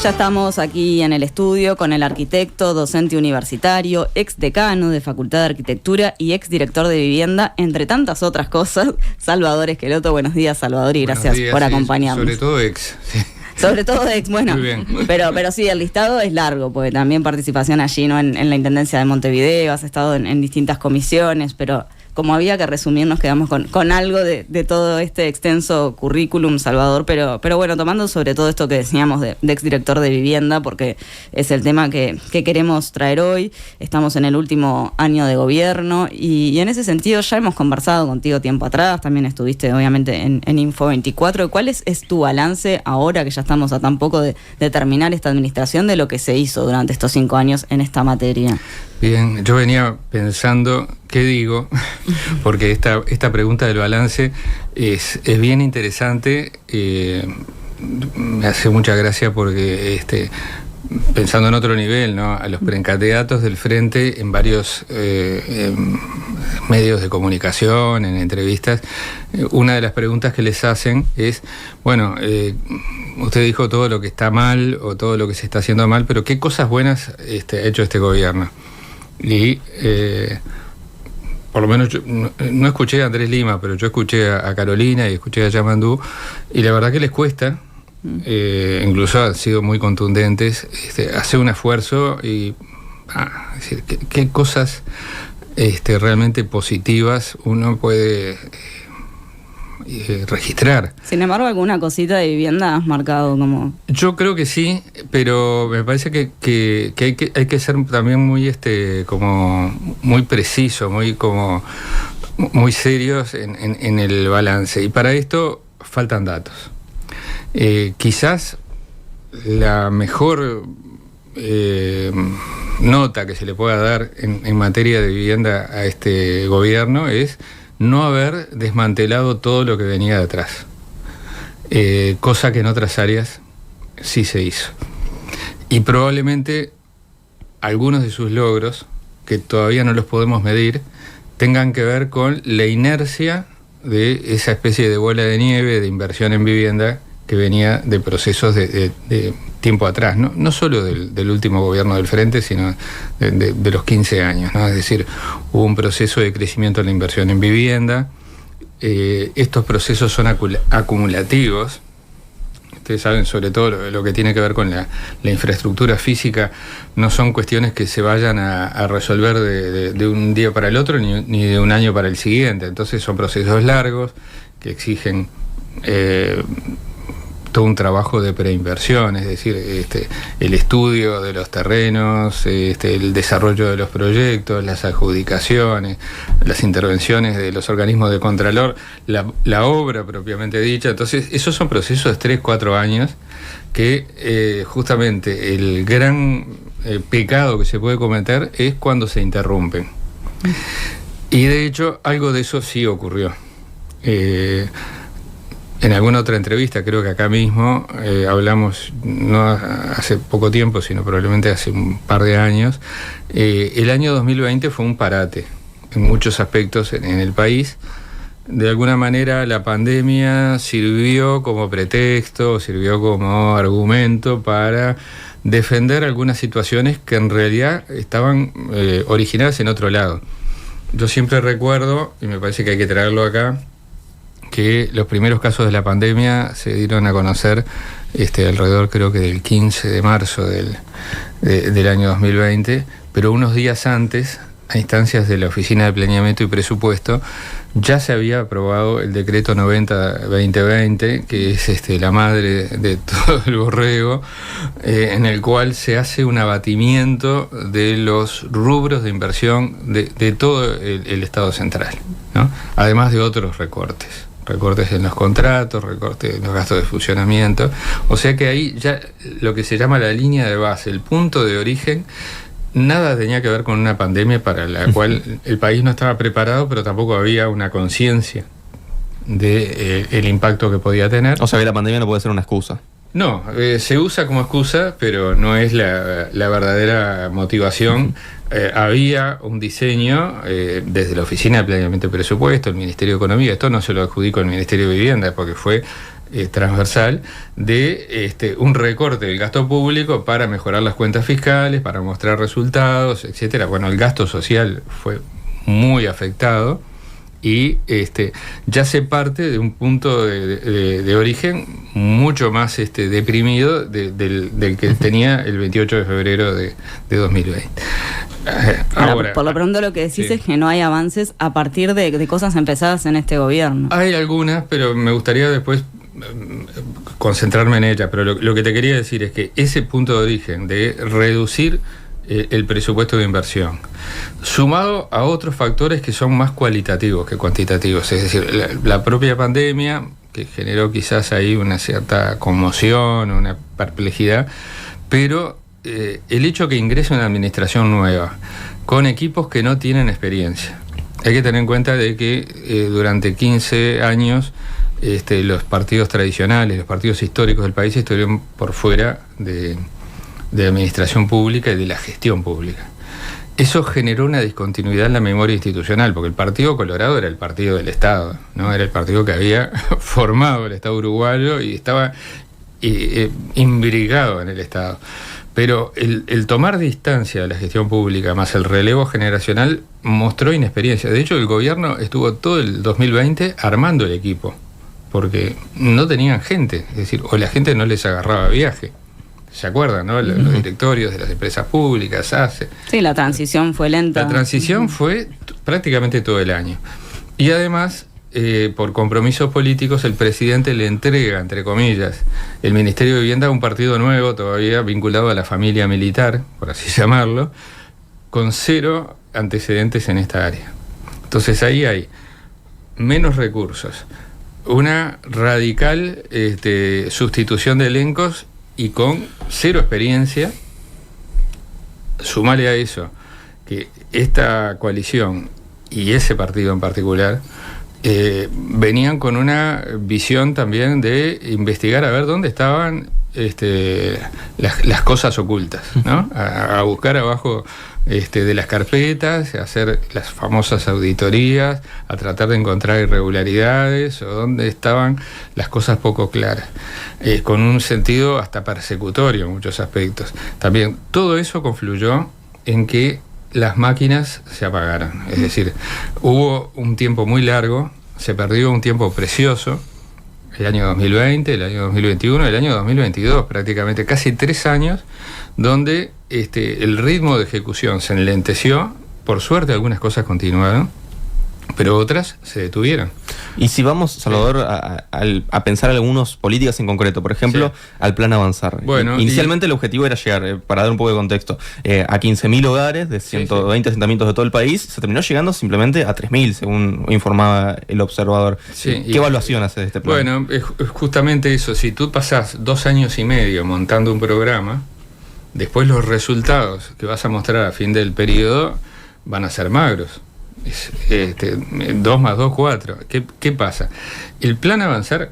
Ya estamos aquí en el estudio con el arquitecto, docente universitario, ex decano de Facultad de Arquitectura y ex director de Vivienda, entre tantas otras cosas, Salvador Esqueloto. Buenos días, Salvador, y gracias por acompañarnos. Sobre todo ex. Sí. Sobre todo ex, bueno, muy bien. Pero sí, el listado es largo, porque también participación allí, ¿no? En la Intendencia de Montevideo, has estado en distintas comisiones, pero como había que resumir, nos quedamos con algo de todo este extenso currículum, Salvador, pero bueno, tomando sobre todo esto que decíamos de exdirector de Vivienda, porque es el tema que queremos traer hoy. Estamos en el último año de gobierno y en ese sentido ya hemos conversado contigo tiempo atrás, también estuviste obviamente en Info 24. ¿Cuál es tu balance ahora que ya estamos a tan poco de terminar esta administración de lo que se hizo durante estos 5 años en esta materia? Bien, yo venía pensando, ¿qué digo? Porque esta pregunta del balance es bien interesante, me hace mucha gracia porque pensando en otro nivel, ¿no? A los precandidatos del Frente en varios medios de comunicación, en entrevistas, una de las preguntas que les hacen es, bueno, usted dijo todo lo que está mal o todo lo que se está haciendo mal, pero ¿qué cosas buenas ha hecho este gobierno? Y por lo menos yo no escuché a Andrés Lima, pero yo escuché a Carolina y escuché a Yamandú, y la verdad que les cuesta, incluso han sido muy contundentes, hacer un esfuerzo y decir qué cosas realmente positivas uno puede registrar. Sin embargo, ¿alguna cosita de Vivienda has marcado como...? Yo creo que sí, pero me parece que hay que ser también muy como muy preciso, muy serios en el balance. Y para esto faltan datos. Quizás la mejor nota que se le pueda dar en materia de vivienda a este gobierno es no haber desmantelado todo lo que venía de atrás, cosa que en otras áreas sí se hizo. Y probablemente algunos de sus logros, que todavía no los podemos medir, tengan que ver con la inercia de esa especie de bola de nieve de inversión en vivienda que venía de procesos de tiempo atrás, no solo del último gobierno del Frente, sino de los 15 años, ¿no? Es decir, hubo un proceso de crecimiento en la inversión en vivienda. Estos procesos son acumulativos. Ustedes saben, sobre todo lo que tiene que ver con la infraestructura física, no son cuestiones que se vayan a resolver de un día para el otro, ni de un año para el siguiente. Entonces son procesos largos que exigen todo un trabajo de preinversión, es decir, el estudio de los terrenos, el desarrollo de los proyectos, las adjudicaciones, las intervenciones de los organismos de contralor, la obra propiamente dicha. Entonces, esos son procesos de 3-4 años que justamente el gran pecado que se puede cometer es cuando se interrumpen. Y de hecho, algo de eso sí ocurrió. En alguna otra entrevista, creo que acá mismo, hablamos, no hace poco tiempo, sino probablemente hace un par de años, el año 2020 fue un parate en muchos aspectos en el país. De alguna manera la pandemia sirvió como pretexto, sirvió como argumento para defender algunas situaciones que en realidad estaban originadas en otro lado. Yo siempre recuerdo, y me parece que hay que traerlo acá, que los primeros casos de la pandemia se dieron a conocer alrededor, creo que del 15 de marzo del año 2020, pero unos días antes, a instancias de la Oficina de Planeamiento y Presupuesto, ya se había aprobado el decreto 90-2020, que es la madre de todo el borrego, en el cual se hace un abatimiento de los rubros de inversión de todo el Estado central, ¿no? Además de otros recortes en los contratos, recortes en los gastos de funcionamiento. O sea que ahí ya lo que se llama la línea de base, el punto de origen, nada tenía que ver con una pandemia para la cual el país no estaba preparado, pero tampoco había una conciencia de el impacto que podía tener. O sea que la pandemia no puede ser una excusa. No, se usa como excusa, pero no es la verdadera motivación. Había un diseño desde la Oficina de Planeamiento y Presupuesto, el Ministerio de Economía. Esto no se lo adjudico al Ministerio de Vivienda, porque fue transversal de un recorte del gasto público para mejorar las cuentas fiscales, para mostrar resultados, etcétera. Bueno, el gasto social fue muy afectado y ya se parte de un punto de origen mucho más deprimido del que tenía el 28 de febrero de 2020. Ahora, por lo pronto lo que decís es que no hay avances a partir de cosas empezadas en este gobierno. Hay algunas, pero me gustaría después concentrarme en ellas, pero lo que te quería decir es que ese punto de origen de reducir el presupuesto de inversión, sumado a otros factores que son más cualitativos que cuantitativos, es decir, la propia pandemia, que generó quizás ahí una cierta conmoción, una perplejidad, pero el hecho que ingrese una administración nueva, con equipos que no tienen experiencia. Hay que tener en cuenta de que durante 15 años los partidos tradicionales, los partidos históricos del país estuvieron por fuera de administración pública y de la gestión pública. Eso generó una discontinuidad en la memoria institucional, porque el Partido Colorado era el partido del Estado, ¿no? Era el partido que había formado el Estado uruguayo y estaba imbricado en el Estado. Pero el tomar distancia de la gestión pública más el relevo generacional mostró inexperiencia. De hecho, el gobierno estuvo todo el 2020 armando el equipo, porque no tenían gente, es decir, o la gente no les agarraba viaje. ¿Se acuerdan, no? Los directorios de las empresas públicas, ACE. Sí, la transición fue lenta. La transición fue prácticamente todo el año. Y además, por compromisos políticos, el presidente le entrega, entre comillas, el Ministerio de Vivienda a un partido nuevo, todavía vinculado a la familia militar, por así llamarlo, con 0 antecedentes en esta área. Entonces ahí hay menos recursos, una radical sustitución de elencos y con 0 experiencia. Sumale a eso que esta coalición y ese partido en particular venían con una visión también de investigar a ver dónde estaban las cosas ocultas, ¿no? A buscar abajo de las carpetas, a hacer las famosas auditorías, a tratar de encontrar irregularidades o dónde estaban las cosas poco claras, con un sentido hasta persecutorio en muchos aspectos. También todo eso confluyó en que las máquinas se apagaron, es decir, hubo un tiempo muy largo, se perdió un tiempo precioso, el año 2020, el año 2021, el año 2022, prácticamente casi 3 años, donde el ritmo de ejecución se enlenteció. Por suerte algunas cosas continuaron, pero otras se detuvieron. Y si vamos, Salvador, a pensar algunas políticas en concreto, por ejemplo, al plan Avanzar. Bueno, inicialmente el objetivo era llegar, para dar un poco de contexto, a 15.000 hogares de 120 asentamientos de todo el país. Se terminó llegando simplemente a 3.000, según informaba el observador. Sí, ¿Qué evaluación hace de este plan? Bueno, es justamente eso. Si tú pasás 2 años y medio montando un programa, después los resultados que vas a mostrar a fin del periodo van a ser magros. 2 más 2, 4. ¿Qué pasa? El plan Avanzar,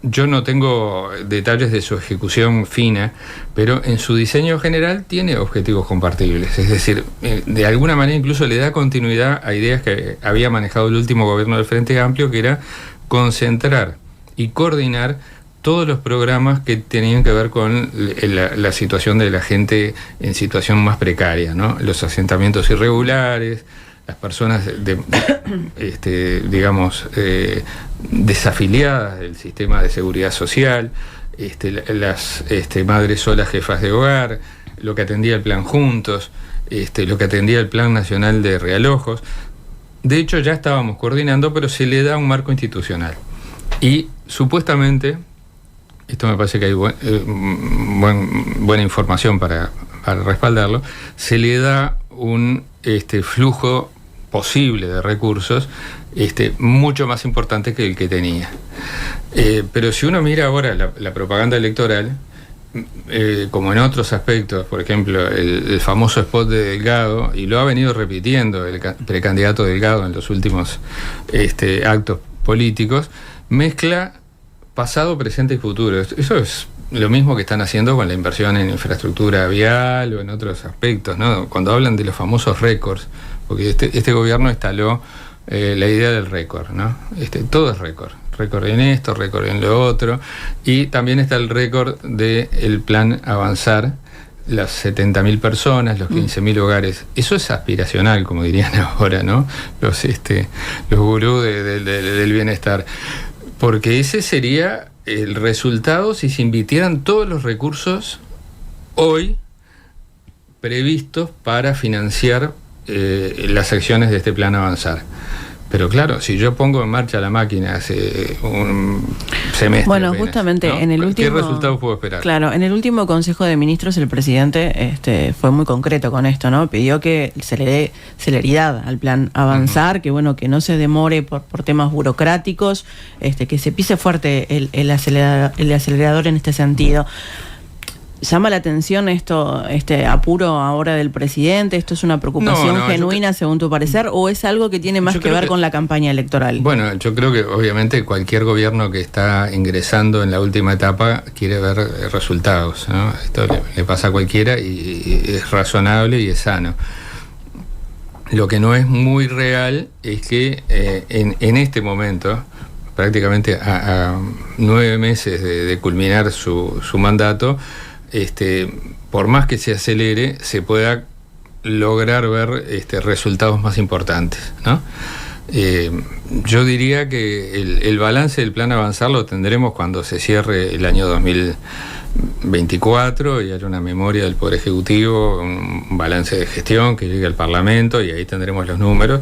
yo no tengo detalles de su ejecución fina, pero en su diseño general tiene objetivos compartibles. Es decir, de alguna manera incluso le da continuidad a ideas que había manejado el último gobierno del Frente Amplio, que era concentrar y coordinar todos los programas que tenían que ver con la situación de la gente en situación más precaria, ¿no? Los asentamientos irregulares, las personas digamos desafiliadas del sistema de seguridad social, las madres solas jefas de hogar, lo que atendía el plan Juntos, lo que atendía el Plan Nacional de Realojos. De hecho ya estábamos coordinando, pero se le da un marco institucional y supuestamente, esto me parece que hay buena información para respaldarlo, se le da un flujo posible de recursos mucho más importante que el que tenía. Pero si uno mira ahora la propaganda electoral, como en otros aspectos, por ejemplo, el famoso spot de Delgado, y lo ha venido repitiendo el precandidato Delgado en los últimos actos políticos, mezcla pasado, presente y futuro. Eso es lo mismo que están haciendo con la inversión en infraestructura vial o en otros aspectos, ¿no? Cuando hablan de los famosos récords, porque este gobierno instaló la idea del récord, ¿no? Todo es récord. récord en esto, récord en lo otro, y también está el récord del plan Avanzar, las 70.000 personas, los 15.000 hogares. Eso es aspiracional, como dirían ahora, ¿no? Los gurús del bienestar. Porque ese sería el resultado si se invirtieran todos los recursos hoy previstos para financiar las acciones de este plan Avanzar. Pero claro, si yo pongo en marcha la máquina hace un semestre. Bueno, apenas, justamente, ¿no? en el último... ¿Qué resultados puedo esperar? Claro, en el último Consejo de Ministros el presidente fue muy concreto con esto, ¿no? Pidió que se le dé celeridad al plan Avanzar, que bueno, que no se demore por temas burocráticos, que se pise fuerte el acelerador en este sentido. ¿Llama la atención este apuro ahora del presidente? ¿Esto es una preocupación genuina según tu parecer? ¿O es algo que tiene más que ver con la campaña electoral? Bueno, yo creo que obviamente cualquier gobierno que está ingresando en la última etapa quiere ver resultados, ¿no? Esto le pasa a cualquiera y es razonable y es sano. Lo que no es muy real es que en este momento, prácticamente a 9 meses de culminar su mandato, por más que se acelere, se pueda lograr ver resultados más importantes, ¿no? Yo diría que el balance del plan Avanzar lo tendremos cuando se cierre el año 2024 y haya una memoria del Poder Ejecutivo, un balance de gestión que llegue al Parlamento y ahí tendremos los números.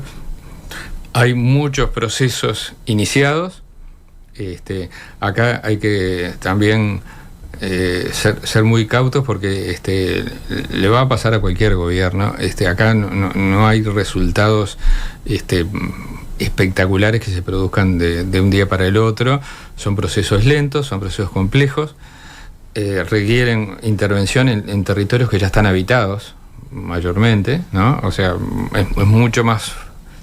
Hay muchos procesos iniciados. Acá hay que también ser muy cautos porque le va a pasar a cualquier gobierno. Acá no hay resultados espectaculares que se produzcan de un día para el otro. Son procesos lentos, son procesos complejos, requieren intervención en territorios que ya están habitados mayormente, ¿no? O sea, es mucho más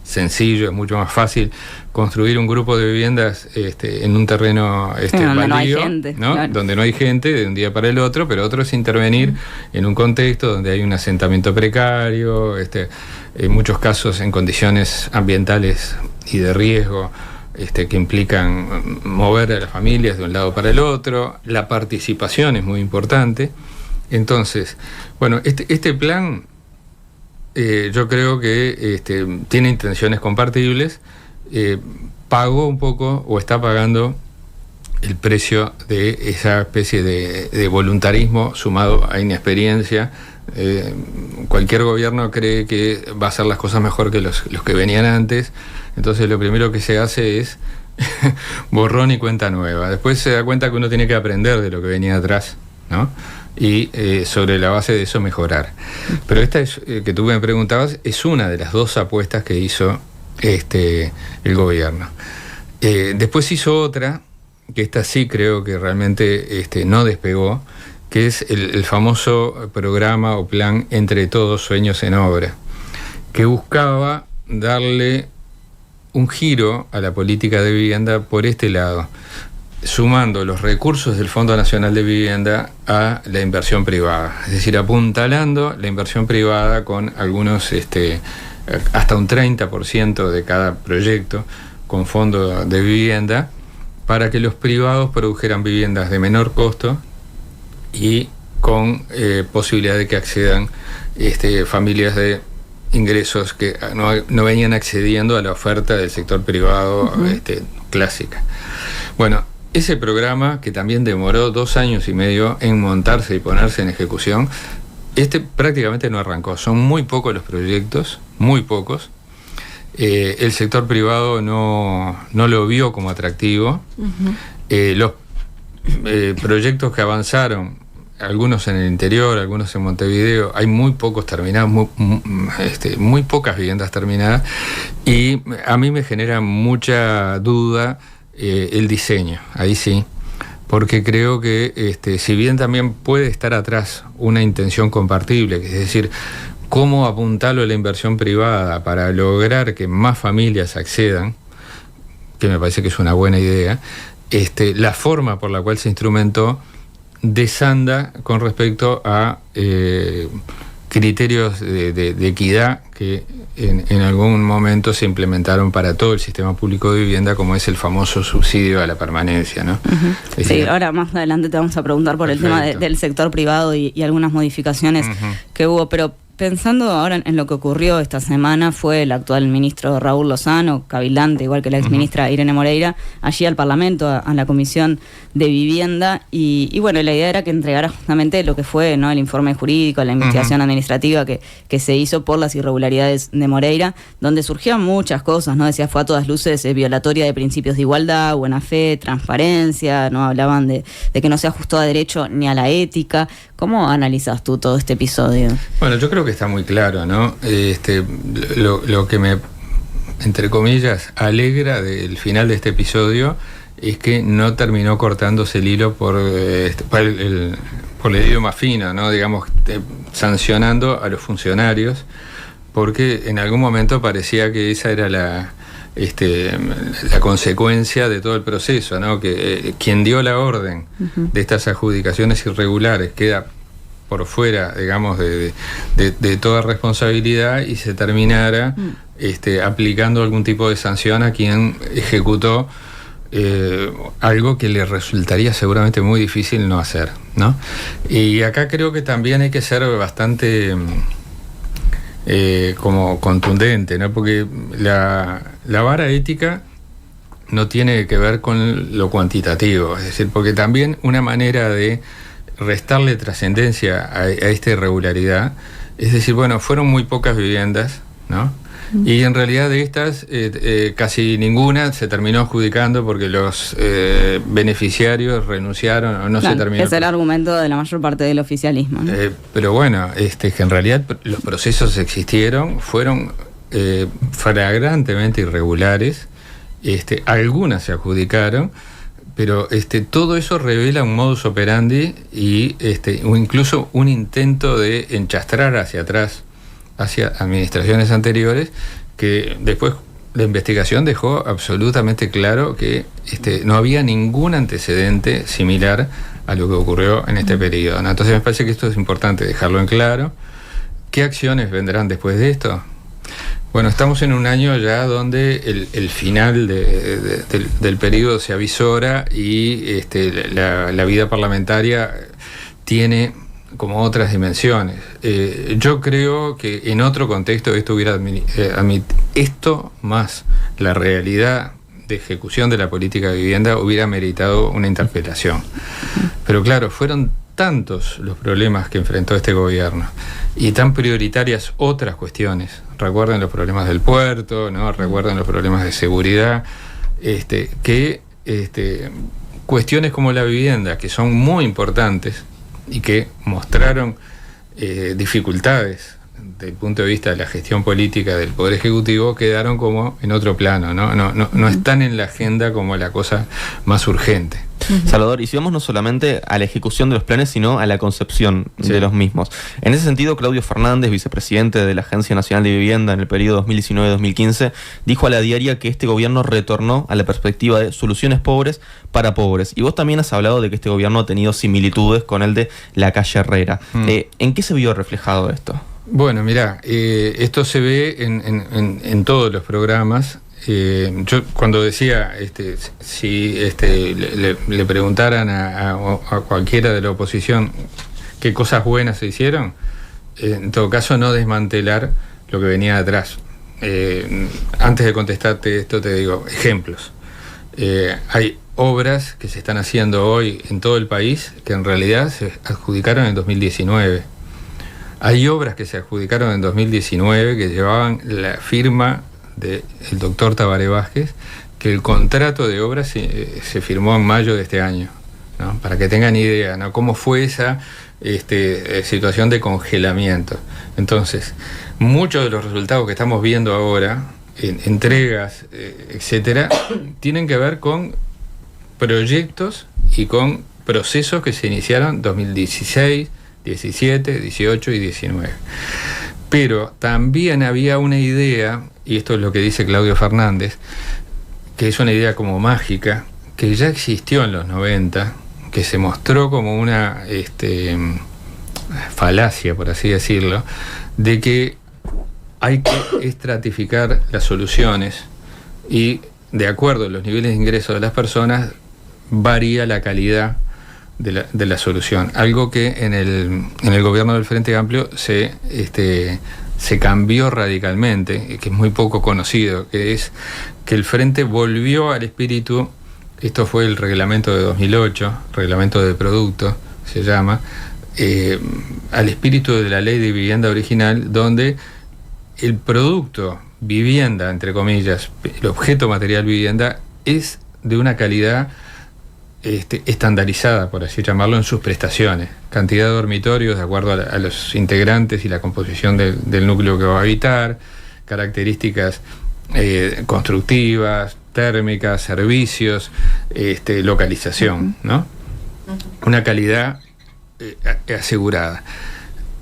sencillo, es mucho más fácil construir un grupo de viviendas en un terreno donde baldío, no hay gente, ¿no? Claro. Donde no hay gente de un día para el otro, pero otro es intervenir en un contexto donde hay un asentamiento precario, en muchos casos en condiciones ambientales y de riesgo, que implican mover a las familias de un lado para el otro. La participación es muy importante. Entonces, bueno, este plan yo creo que tiene intenciones compartibles, pagó un poco o está pagando el precio de esa especie de voluntarismo sumado a inexperiencia. Cualquier gobierno cree que va a hacer las cosas mejor que los que venían antes, entonces lo primero que se hace es borrón y cuenta nueva. Después se da cuenta que uno tiene que aprender de lo que venía atrás, ¿no? Y sobre la base de eso mejorar. Pero esta que tú me preguntabas es una de las 2 apuestas que hizo el gobierno. Después hizo otra, que esta sí creo que realmente no despegó, que es el famoso programa o plan Entre Todos Sueños en Obra, que buscaba darle un giro a la política de vivienda por este lado, sumando los recursos del Fondo Nacional de Vivienda a la inversión privada, es decir, apuntalando la inversión privada con algunos, hasta un 30% de cada proyecto con fondo de vivienda, para que los privados produjeran viviendas de menor costo y con posibilidad de que accedan familias de ingresos que no venían accediendo a la oferta del sector privado clásica. Bueno, ese programa, que también demoró 2 años y medio en montarse y ponerse en ejecución, prácticamente no arrancó. Son muy pocos los proyectos, muy pocos. El sector privado no lo vio como atractivo. Los proyectos que avanzaron, algunos en el interior, algunos en Montevideo, hay muy pocos terminados, muy pocas viviendas terminadas, y a mí me genera mucha duda el diseño, ahí sí, porque creo que si bien también puede estar atrás una intención compartible, es decir, cómo apuntarlo a la inversión privada para lograr que más familias accedan, que me parece que es una buena idea, la forma por la cual se instrumentó desanda con respecto a criterios de equidad que en algún momento se implementaron para todo el sistema público de vivienda, como es el famoso subsidio a la permanencia, ¿no? Uh-huh. Sí, ahora más adelante te vamos a preguntar por el tema del sector privado y algunas modificaciones que hubo, pero pensando ahora en lo que ocurrió esta semana, fue el actual ministro Raúl Lozano, cabildante, igual que la exministra Irene Moreira, allí al Parlamento, a la Comisión de Vivienda, y bueno, la idea era que entregara justamente lo que fue, ¿no?, el informe jurídico, la investigación administrativa que se hizo por las irregularidades de Moreira, donde surgían muchas cosas, ¿no? Decía, fue a todas luces violatoria de principios de igualdad, buena fe, transparencia, ¿no? Hablaban de que no se ajustó a derecho ni a la ética. ¿Cómo analizas tú todo este episodio? Bueno, yo creo que está muy claro, ¿no? Lo que me, entre comillas, alegra del final de este episodio es que no terminó cortándose el hilo por el hilo más fino, ¿no? Digamos, sancionando a los funcionarios, porque en algún momento parecía que esa era la consecuencia de todo el proceso, ¿no? Que quien dio la orden de estas adjudicaciones irregulares queda por fuera, digamos, de toda responsabilidad, y se terminara aplicando algún tipo de sanción a quien ejecutó algo que le resultaría seguramente muy difícil no hacer, ¿no? Y acá creo que también hay que ser bastante como contundente, ¿no? Porque la vara ética no tiene que ver con lo cuantitativo, es decir, porque también una manera de restarle trascendencia a esta irregularidad, es decir, bueno, fueron muy pocas viviendas, ¿no? Y en realidad de estas casi ninguna se terminó adjudicando porque los beneficiarios renunciaron o no se terminó. Es el argumento de la mayor parte del oficialismo, ¿no? Pero bueno, que en realidad los procesos existieron, fueron flagrantemente irregulares, algunas se adjudicaron, pero todo eso revela un modus operandi o incluso un intento de enchastrar hacia atrás, hacia administraciones anteriores, que después la investigación dejó absolutamente claro que no había ningún antecedente similar a lo que ocurrió en este periodo, ¿no? Entonces me parece que esto es importante dejarlo en claro. ¿Qué acciones vendrán después de esto? Bueno, estamos en un año ya donde el final del periodo se avisora, y la vida parlamentaria tiene como otras dimensiones. Yo creo que en otro contexto esto hubiera esto más la realidad de ejecución de la política de vivienda hubiera meritado una interpelación. Pero claro, fueron tantos los problemas que enfrentó este gobierno y tan prioritarias otras cuestiones. Recuerden los problemas del puerto, ¿no? Recuerden los problemas de seguridad, que cuestiones como la vivienda, que son muy importantes y que mostraron dificultades desde el punto de vista de la gestión política del Poder Ejecutivo, quedaron como en otro plano, no están en la agenda como la cosa más urgente. Salvador, y si vamos no solamente a la ejecución de los planes, sino a la concepción de los mismos. En ese sentido, Claudio Fernández, vicepresidente de la Agencia Nacional de Vivienda en el periodo 2019-2015, dijo a La Diaria que este gobierno retornó a la perspectiva de soluciones pobres para pobres. Y vos también has hablado de que este gobierno ha tenido similitudes con el de la calle Herrera. ¿En qué se vio reflejado esto? Bueno, mirá, esto se ve en todos los programas. Yo cuando decía si le preguntaran a cualquiera de la oposición qué cosas buenas se hicieron, en todo caso no desmantelar lo que venía atrás. Antes de contestarte esto te digo ejemplos. Hay obras que se están haciendo hoy en todo el país que en realidad se adjudicaron en 2019. Hay obras que se adjudicaron en 2019 que llevaban la firma del doctor Tabaré Vázquez, que el contrato de obra se firmó en mayo de este año, ¿no? Para que tengan idea, ¿no?, cómo fue esa situación de congelamiento. Entonces, muchos de los resultados que estamos viendo ahora, en entregas, etcétera, tienen que ver con proyectos y con procesos que se iniciaron en 2016, 17, 18 y 19. Pero también había una idea, y esto es lo que dice Claudio Fernández, que es una idea como mágica, que ya existió en los 90, que se mostró como una falacia, por así decirlo, de que hay que estratificar las soluciones y de acuerdo a los niveles de ingreso de las personas varía la calidad de la solución. Algo que en el gobierno del Frente Amplio se cambió radicalmente, que es muy poco conocido, que es que el Frente volvió al espíritu, esto fue el reglamento de 2008, reglamento de producto se llama, al espíritu de la ley de vivienda original, donde el producto vivienda, entre comillas, el objeto material vivienda, es de una calidad estandarizada, por así llamarlo, en sus prestaciones. Cantidad de dormitorios de acuerdo a los integrantes y la composición del núcleo que va a habitar, características constructivas, térmicas, servicios, localización, ¿no? Una calidad asegurada.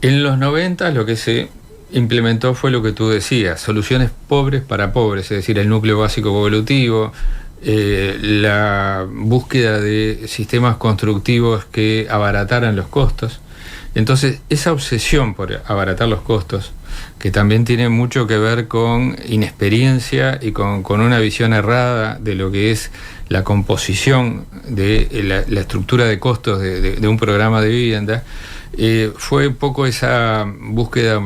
En los 90 lo que se implementó fue lo que tú decías, soluciones pobres para pobres, es decir, el núcleo básico evolutivo, la búsqueda de sistemas constructivos que abarataran los costos. Entonces, esa obsesión por abaratar los costos, que también tiene mucho que ver con inexperiencia y con una visión errada de lo que es la composición de la estructura de costos de un programa de vivienda, fue un poco esa búsqueda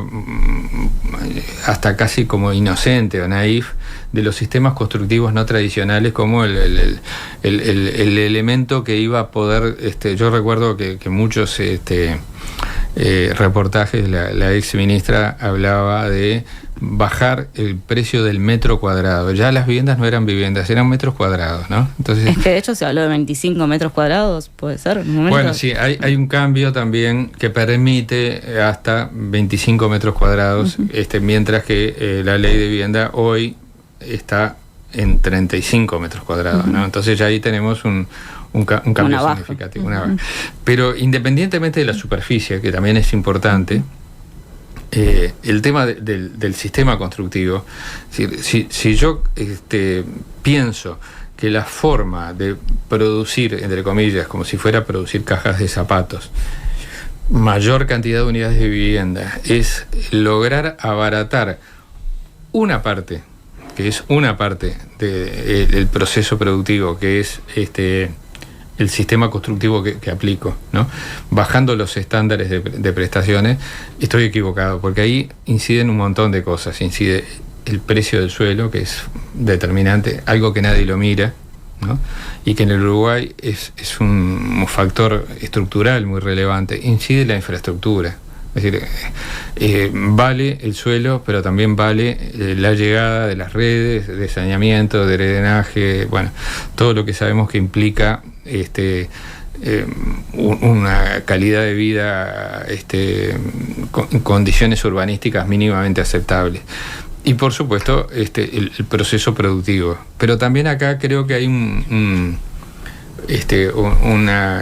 hasta casi como inocente o naif de los sistemas constructivos no tradicionales como el elemento que iba a poder, yo recuerdo que muchos reportajes, la ex ministra hablaba de bajar el precio del metro cuadrado. Ya las viviendas no eran viviendas, eran metros cuadrados, ¿no? Entonces, es que de hecho se habló de 25 metros cuadrados, puede ser. Bueno, sí, hay un cambio también que permite hasta 25 metros cuadrados, mientras que la ley de vivienda hoy está en 35 metros cuadrados, ¿no? Entonces ya ahí tenemos un cambio significativo. Pero independientemente de la superficie, que también es importante, el tema del sistema constructivo, si yo pienso que la forma de producir, entre comillas, como si fuera a producir cajas de zapatos, mayor cantidad de unidades de vivienda, es lograr abaratar una parte, que es una parte del proceso productivo, que es el sistema constructivo que aplico, ¿no? Bajando los estándares de prestaciones, estoy equivocado, porque ahí inciden un montón de cosas. Incide el precio del suelo, que es determinante, algo que nadie lo mira, ¿no? Y que en el Uruguay es un factor estructural muy relevante. Incide la infraestructura. Es decir, vale el suelo, pero también vale la llegada de las redes de saneamiento, de drenaje, bueno, todo lo que sabemos que implica una calidad de vida, condiciones urbanísticas mínimamente aceptables. Y por supuesto, el proceso productivo. Pero también acá creo que hay una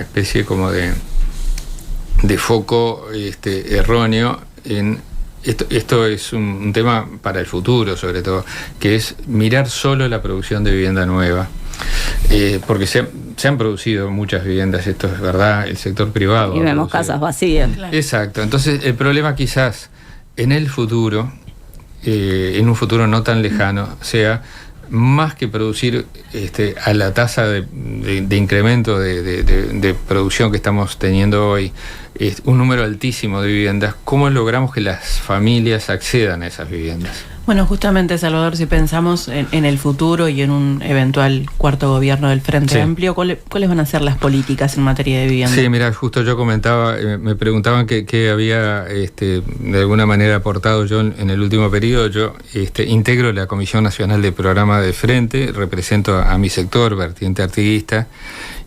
especie como de foco erróneo en esto es un tema para el futuro, sobre todo, que es mirar solo la producción de vivienda nueva, porque se han producido muchas viviendas, esto es verdad, el sector privado y vemos casas vacías. Claro. Exacto. Entonces el problema quizás en el futuro, en un futuro no tan lejano, sea más que producir a la tasa de incremento de producción que estamos teniendo hoy, un número altísimo de viviendas, ¿cómo logramos que las familias accedan a esas viviendas? Bueno, justamente, Salvador, si pensamos en el futuro y en un eventual cuarto gobierno del Frente Amplio, ¿cuáles van a ser las políticas en materia de vivienda? Sí, mira, justo yo comentaba, me preguntaban qué había de alguna manera aportado yo en el último periodo. Yo integro la Comisión Nacional de Programa de Frente, represento a mi sector, vertiente artiguista,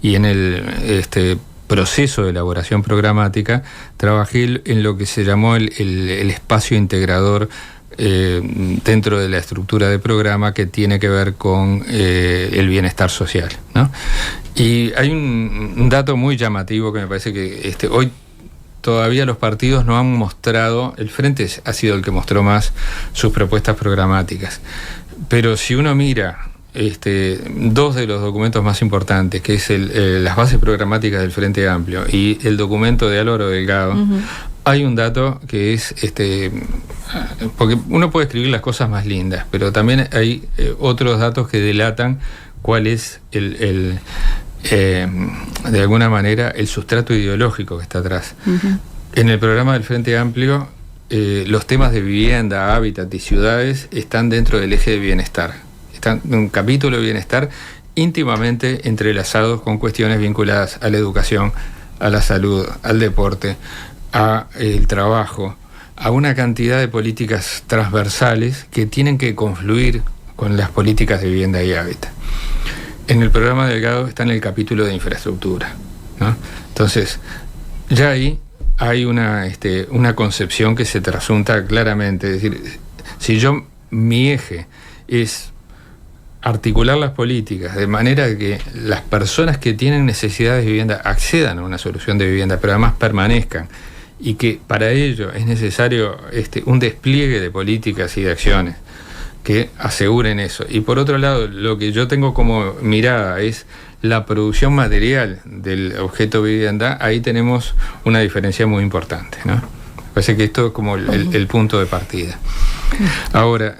y en el proceso de elaboración programática trabajé en lo que se llamó el espacio integrador dentro de la estructura de programa, que tiene que ver con el bienestar social, ¿no? Y hay un dato muy llamativo que me parece que hoy todavía los partidos no han mostrado, el Frente ha sido el que mostró más sus propuestas programáticas, pero si uno mira dos de los documentos más importantes, que es las bases programáticas del Frente Amplio y el documento de Álvaro Delgado, Hay un dato que es, porque uno puede escribir las cosas más lindas, pero también hay otros datos que delatan cuál es de alguna manera el sustrato ideológico que está atrás. Uh-huh. En el programa del Frente Amplio, los temas de vivienda, hábitat y ciudades están dentro del eje de bienestar. Están en un capítulo de bienestar íntimamente entrelazados con cuestiones vinculadas a la educación, a la salud, al deporte, a el trabajo, a una cantidad de políticas transversales que tienen que confluir con las políticas de vivienda y hábitat. En el programa Delgado está en el capítulo de infraestructura, ¿no? Entonces, ya ahí hay una concepción que se trasunta claramente. Es decir, si mi eje es articular las políticas de manera que las personas que tienen necesidades de vivienda accedan a una solución de vivienda, pero además permanezcan, y que para ello es necesario un despliegue de políticas y de acciones que aseguren eso. Y por otro lado, lo que yo tengo como mirada es la producción material del objeto vivienda. Ahí tenemos una diferencia muy importante, ¿no? Parece que esto es como el punto de partida. Ahora,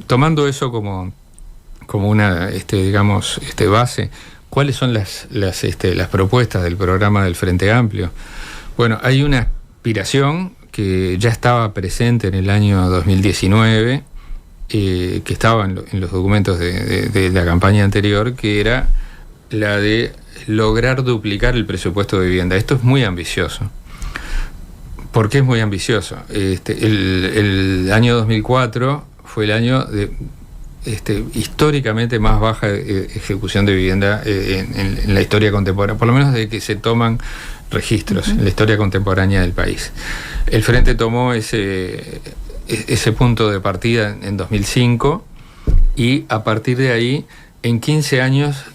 tomando eso como una base, ¿cuáles son las propuestas del programa del Frente Amplio? Bueno, hay una aspiración que ya estaba presente en el año 2019, que estaba en los documentos de la campaña anterior, que era la de lograr duplicar el presupuesto de vivienda. Esto es muy ambicioso. ¿Por qué es muy ambicioso? El año 2004 fue el año de históricamente más baja ejecución de vivienda en la historia contemporánea, por lo menos desde que se toman registros en la historia contemporánea del país. El Frente tomó ese punto de partida en 2005 y a partir de ahí, en 15 años,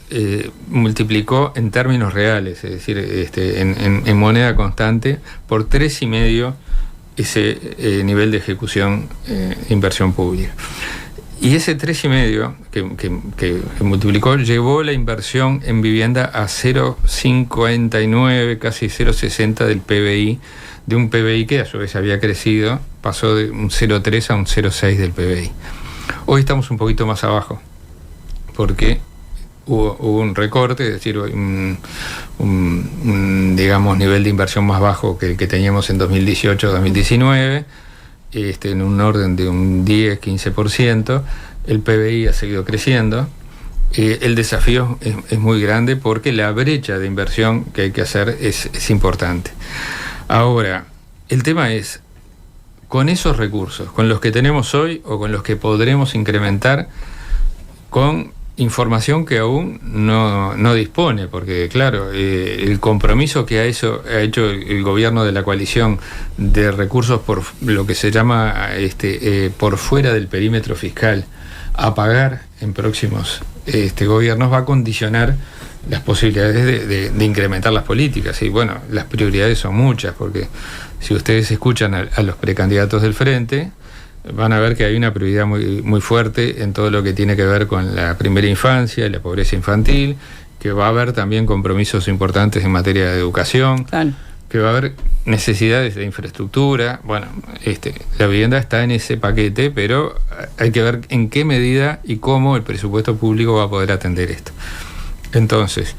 multiplicó en términos reales, es decir, en moneda constante, por 3,5 ese nivel de ejecución inversión pública. Y ese 3,5 que multiplicó llevó la inversión en vivienda a 0,59, casi 0,60 del PBI, de un PBI que a su vez había crecido, pasó de un 0,3 a un 0,6 del PBI. Hoy estamos un poquito más abajo, porque hubo un recorte, es decir, un nivel de inversión más bajo que el que teníamos en 2018-2019, en un orden de un 10-15%, el PBI ha seguido creciendo. El desafío es muy grande porque la brecha de inversión que hay que hacer es importante. Ahora, el tema es, con esos recursos, con los que tenemos hoy o con los que podremos incrementar, con información que aún no dispone, porque claro, el compromiso que ha hecho el gobierno de la coalición de recursos por lo que se llama por fuera del perímetro fiscal a pagar en próximos gobiernos va a condicionar las posibilidades de incrementar las políticas. Y bueno, las prioridades son muchas, porque si ustedes escuchan a los precandidatos del Frente, van a ver que hay una prioridad muy, muy fuerte en todo lo que tiene que ver con la primera infancia y la pobreza infantil, que va a haber también compromisos importantes en materia de educación, claro, que va a haber necesidades de infraestructura. Bueno, la vivienda está en ese paquete, pero hay que ver en qué medida y cómo el presupuesto público va a poder atender esto. Entonces,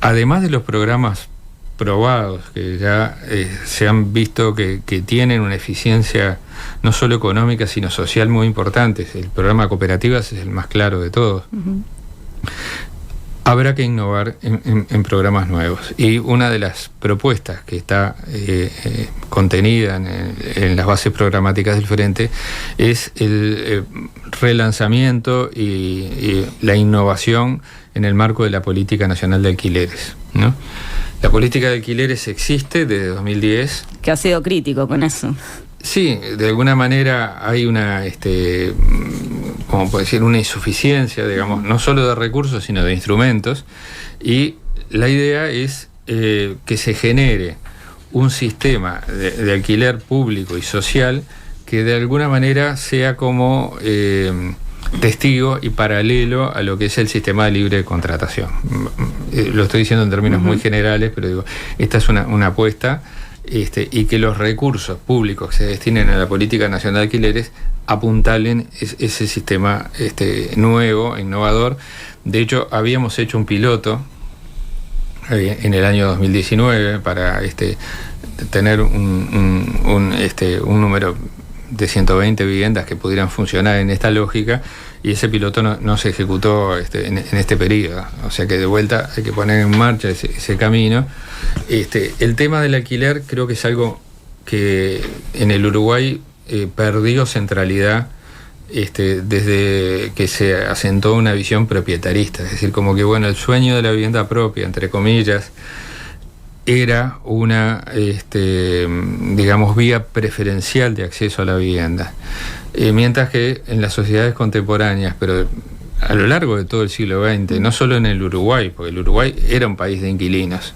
además de los programas probados, que ya se han visto que tienen una eficiencia no solo económica, sino social muy importante. El programa de cooperativas es el más claro de todos. Uh-huh. Habrá que innovar en programas nuevos. Y una de las propuestas que está contenida en las bases programáticas del Frente es el relanzamiento y la innovación en el marco de la Política Nacional de Alquileres, ¿no? La política de alquileres existe desde 2010. Que ha sido crítico con eso. Sí, de alguna manera hay una, como puede decir, una insuficiencia, digamos, no solo de recursos, sino de instrumentos. Y la idea es que se genere un sistema de alquiler público y social que de alguna manera sea como testigo y paralelo a lo que es el sistema de libre contratación. Lo estoy diciendo en términos muy generales, pero digo, esta es una apuesta y que los recursos públicos que se destinen a la política nacional de alquileres apuntalen ese sistema nuevo, innovador. De hecho, habíamos hecho un piloto en el año 2019 para tener un número de 120 viviendas que pudieran funcionar en esta lógica, y ese piloto no se ejecutó en este periodo. O sea que de vuelta hay que poner en marcha ese camino. El tema del alquiler creo que es algo que en el Uruguay perdió centralidad desde que se asentó una visión propietarista. Es decir, como que bueno, el sueño de la vivienda propia, entre comillas, era una, digamos, vía preferencial de acceso a la vivienda. Mientras que en las sociedades contemporáneas, pero a lo largo de todo el siglo XX, no solo en el Uruguay, porque el Uruguay era un país de inquilinos,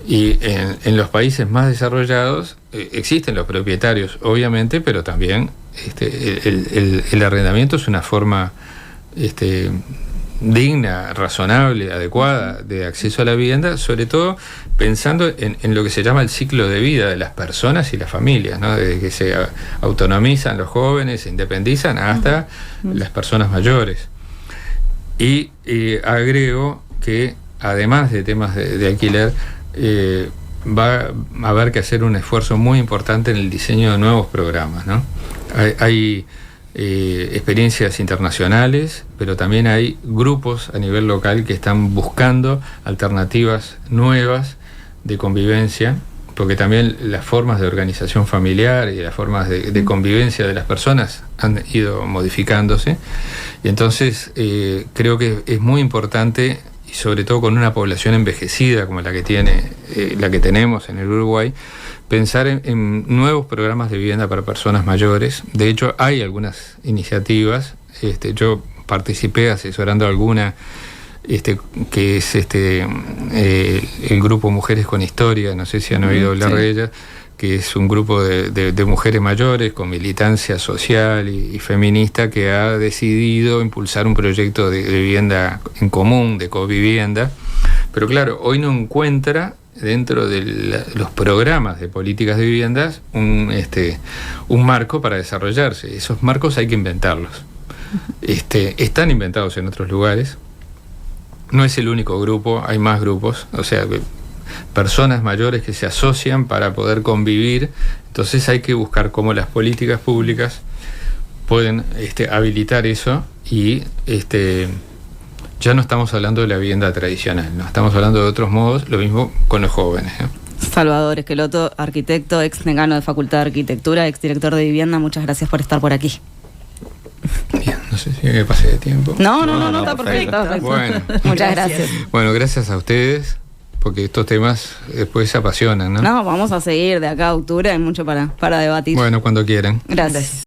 y en los países más desarrollados existen los propietarios, obviamente, pero también el arrendamiento es una forma digna, razonable, adecuada de acceso a la vivienda, sobre todo pensando en lo que se llama el ciclo de vida de las personas y las familias, ¿no? Desde que se autonomizan los jóvenes, se independizan, hasta las personas mayores. Y agrego que además de temas de alquiler, va a haber que hacer un esfuerzo muy importante en el diseño de nuevos programas, ¿no? Hay experiencias internacionales, pero también hay grupos a nivel local que están buscando alternativas nuevas de convivencia, porque también las formas de organización familiar y las formas de convivencia de las personas han ido modificándose. Y entonces creo que es muy importante, y sobre todo con una población envejecida como la que tenemos en el Uruguay, pensar en nuevos programas de vivienda para personas mayores. De hecho, hay algunas iniciativas. Yo participé asesorando alguna, que es el grupo Mujeres con Historia, no sé si han oído hablar de ella, que es un grupo de mujeres mayores con militancia social y feminista, que ha decidido impulsar un proyecto de vivienda en común, de covivienda. Pero claro, hoy no encuentra dentro de los programas de políticas de viviendas un marco para desarrollarse. Esos marcos hay que inventarlos. Están inventados en otros lugares. No es el único grupo, hay más grupos, o sea, personas mayores que se asocian para poder convivir. Entonces hay que buscar cómo las políticas públicas pueden habilitar eso, y ya no estamos hablando de la vivienda tradicional, no estamos hablando de otros modos. Lo mismo con los jóvenes, ¿eh? Salvador Esqueloto, arquitecto, ex decano de Facultad de Arquitectura, ex director de Vivienda, muchas gracias por estar por aquí. Bien, no sé si me pasé de tiempo. No, está perfecto. Bueno, muchas gracias. Bueno, gracias a ustedes, porque estos temas después se apasionan, ¿no? No, vamos a seguir de acá a octubre, hay mucho para debatir. Bueno, cuando quieran. Gracias.